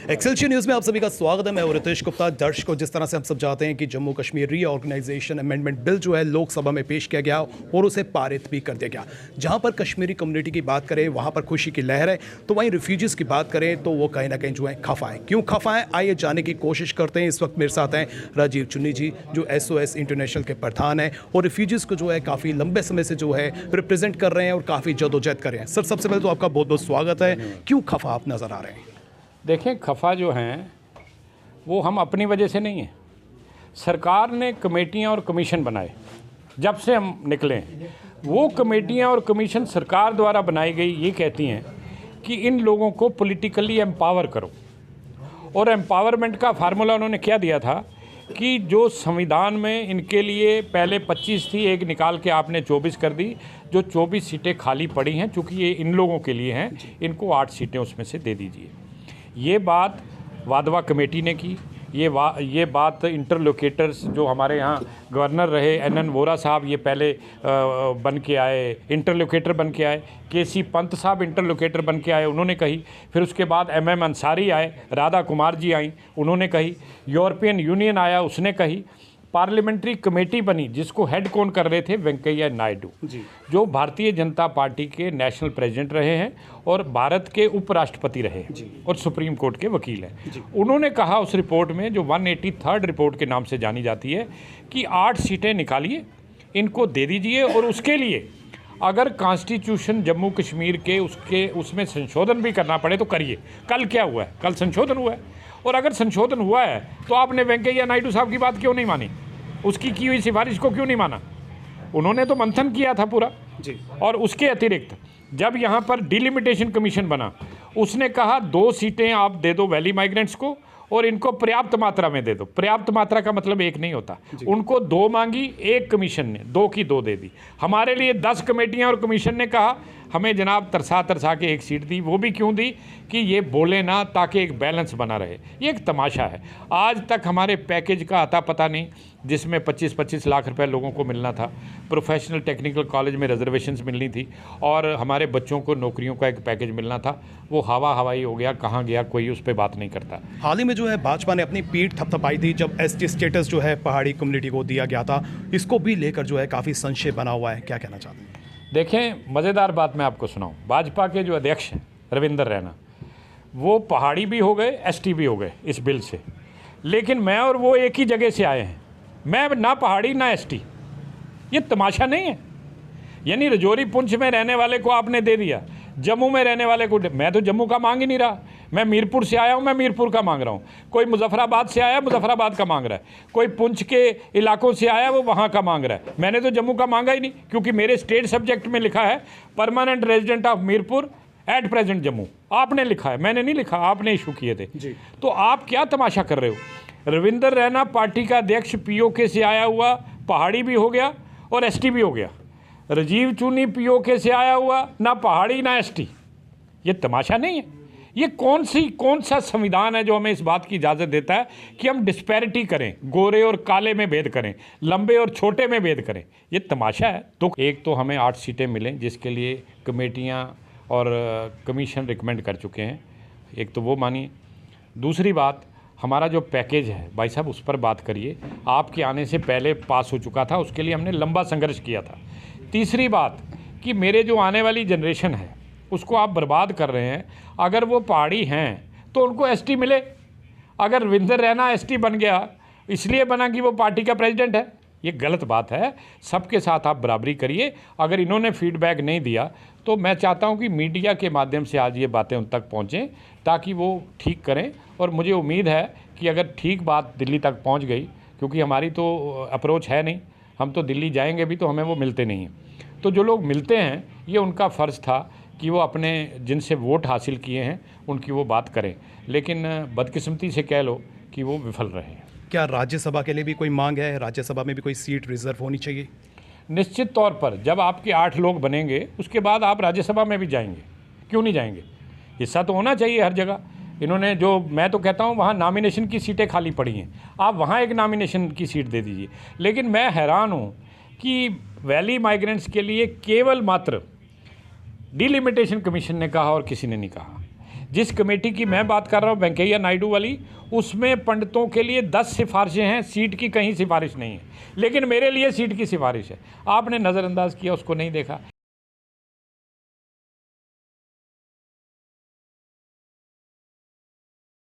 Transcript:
Excelsior news में आप सभी का स्वागत है। मैं रितेश गुप्ता। दर्शकों, जिस तरह से हम सब चाहते हैं कि Jammu Kashmir reorganisation amendment bill जो है लोकसभा में पेश किया गया और उसे पारित भी कर दिया गया। जहां पर कश्मीरी कम्युनिटी की बात करें वहां पर खुशी की लहर है, तो वहीं रिफ्यूजीज़ की बात करें तो वो कहीं ना कहीं जो है खफा है। क्यों खफा है, आइए जानने की कोशिश करते हैं। इस वक्त मेरे साथ हैं राजीव चुन्नी जी, जो SOS इंटरनेशनल के प्रधान हैं और रिफ्यूजीज़ को जो है काफ़ी लंबे समय से जो है रिप्रेजेंट कर रहे हैं और काफ़ी जदोजहद कर रहे हैं। सर, सबसे पहले तो आपका बहुत बहुत स्वागत है। क्यों खफा आप नज़र आ रहे हैं? देखें, खफा जो हैं वो हम अपनी वजह से नहीं है। सरकार ने कमेटियां और कमीशन बनाए जब से हम निकले हैं। वो कमेटियां और कमीशन सरकार द्वारा बनाई गई ये कहती हैं कि इन लोगों को पॉलिटिकली एम्पावर करो। और एम्पावरमेंट का फार्मूला उन्होंने क्या दिया था कि जो संविधान में इनके लिए पहले 25 थी, एक निकाल के आपने 24 कर दी। जो 24 सीटें खाली पड़ी हैं, चूँकि ये इन लोगों के लिए हैं, इनको 8 सीटें उसमें से दे दीजिए। ये बात वादवा कमेटी ने की। ये बात इंटरलोकेटर्स जो हमारे यहाँ गवर्नर रहे NN वोरा साहब, ये पहले बन के आए, इंटरलोकेटर बन के आए। KC पंत साहब इंटरलोकेटर बन के आए, उन्होंने कही। फिर उसके बाद MM अंसारी आए, राधा कुमार जी आई, उन्होंने कही। यूरोपियन यूनियन आया, उसने कही। पार्लियामेंट्री कमेटी बनी जिसको हेड कौन कर रहे थे? वेंकैया नायडू, जो भारतीय जनता पार्टी के नेशनल प्रेसिडेंट रहे हैं और भारत के उपराष्ट्रपति रहे और सुप्रीम कोर्ट के वकील हैं। उन्होंने कहा उस रिपोर्ट में, जो 183rd रिपोर्ट के नाम से जानी जाती है, कि 8 सीटें निकालिए, इनको दे दीजिए और उसके लिए अगर कॉन्स्टिट्यूशन जम्मू कश्मीर के उसमें संशोधन भी करना पड़े तो करिए। कल क्या हुआ है? कल संशोधन हुआ है। और अगर संशोधन हुआ है तो आपने वेंकैया नायडू साहब की बात क्यों नहीं मानी? उसकी की हुई सिफारिश को क्यों नहीं माना? उन्होंने तो मंथन किया था पूरा जी। और उसके अतिरिक्त जब यहाँ पर डिलिमिटेशन कमीशन बना, उसने कहा 2 सीटें आप दे दो वैली माइग्रेंट्स को और इनको पर्याप्त मात्रा में दे दो। पर्याप्त मात्रा का मतलब 1 नहीं होता। उनको 2 मांगी, 1 कमीशन ने 2 की 2 दे दी। हमारे लिए 10 कमेटियां और कमीशन ने कहा हमें जनाब तरसा के 1 सीट दी। वो भी क्यों दी? कि ये बोले ना, ताकि एक बैलेंस बना रहे। ये एक तमाशा है। आज तक हमारे पैकेज का आता पता नहीं, जिसमें 25-25 लाख रुपए लोगों को मिलना था। प्रोफेशनल टेक्निकल कॉलेज में रिजर्वेशंस मिलनी थी और हमारे बच्चों को नौकरियों का एक पैकेज मिलना था। वो हवाई हो गया, कहाँ गया, कोई उस पर बात नहीं करता। हाल ही में जो है भाजपा ने अपनी पीठ थपथपाई थी जब ST स्टेटस जो है पहाड़ी कम्युनिटी को दिया गया था। इसको भी लेकर जो है काफ़ी संशय बना हुआ है। क्या कहना चाहते हैं? देखें, मज़ेदार बात मैं आपको सुनाऊं। भाजपा के जो अध्यक्ष हैं रविंदर रैना, वो पहाड़ी भी हो गए, ST भी हो गए इस बिल से। लेकिन मैं और वो एक ही जगह से आए हैं। मैं ना पहाड़ी ना ST। ये तमाशा नहीं है? यानी रजौरी पुंछ में रहने वाले को आपने दे दिया, जम्मू में रहने वाले को। मैं तो जम्मू का मांग ही नहीं रहा। मैं मीरपुर से आया हूँ, मैं मीरपुर का मांग रहा हूँ। कोई मुजफ्फराबाद से आया, मुजफ्फराबाद का मांग रहा है। कोई पुंछ के इलाकों से आया, वो वहाँ का मांग रहा है। मैंने तो जम्मू का मांगा ही नहीं, क्योंकि मेरे स्टेट सब्जेक्ट में लिखा है permanent resident of Mirpur at present Jammu. आपने लिखा है, मैंने नहीं लिखा, आपने इशू किए थे। तो आप क्या तमाशा कर रहे हो? रविंदर रैना पार्टी का अध्यक्ष POK से आया हुआ पहाड़ी भी हो गया और ST भी हो गया। राजीव चुन्नी POK से आया हुआ, ना पहाड़ी ना ST। ये तमाशा नहीं है? ये कौन सा संविधान है जो हमें इस बात की इजाज़त देता है कि हम डिस्पैरिटी करें, गोरे और काले में भेद करें, लंबे और छोटे में भेद करें? ये तमाशा है। तो एक तो हमें 8 सीटें मिलें, जिसके लिए कमेटियां और कमीशन रिकमेंड कर चुके हैं। एक तो वो मानिए। दूसरी बात, हमारा जो पैकेज है भाई साहब, उस पर बात करिए। आपके आने से पहले पास हो चुका था, उसके लिए हमने लंबा संघर्ष किया था। तीसरी बात कि मेरे जो आने वाली जनरेशन है उसको आप बर्बाद कर रहे हैं। अगर वो पहाड़ी हैं तो उनको ST मिले। अगर रविंदर रैना ST बन गया, इसलिए बना कि वो पार्टी का प्रेसिडेंट है, ये गलत बात है। सबके साथ आप बराबरी करिए। अगर इन्होंने फीडबैक नहीं दिया तो मैं चाहता हूं कि मीडिया के माध्यम से आज ये बातें उन तक पहुंचें, ताकि वो ठीक करें। और मुझे उम्मीद है कि अगर ठीक बात दिल्ली तक पहुंच गई, क्योंकि हमारी तो अप्रोच है नहीं, हम तो दिल्ली जाएंगे भी तो हमें वो मिलते नहीं हैं। तो जो लोग मिलते हैं, ये उनका फ़र्ज़ था कि वो अपने जिनसे वोट हासिल किए हैं उनकी वो बात करें। लेकिन बदकिस्मती से कह लो कि वो विफल रहे हैं। क्या राज्यसभा के लिए भी कोई मांग है? राज्यसभा में भी कोई सीट रिजर्व होनी चाहिए? निश्चित तौर पर जब आपके 8 लोग बनेंगे उसके बाद आप राज्यसभा में भी जाएंगे। क्यों नहीं जाएंगे? हिस्सा तो होना चाहिए हर जगह। इन्होंने जो, मैं तो कहता हूँ वहाँ नॉमिनेशन की सीटें खाली पड़ी हैं, आप वहाँ एक नॉमिनेशन की सीट दे दीजिए। लेकिन मैं हैरान हूँ कि वैली माइग्रेंट्स के लिए केवल मात्र डिलिमिटेशन कमीशन ने कहा और किसी ने नहीं कहा। जिस कमेटी की मैं बात कर रहा हूँ वेंकैया नायडू वाली, उसमें पंडितों के लिए 10 सिफारिशें हैं, सीट की कहीं सिफारिश नहीं है, लेकिन मेरे लिए सीट की सिफारिश है। आपने नज़रअंदाज किया, उसको नहीं देखा।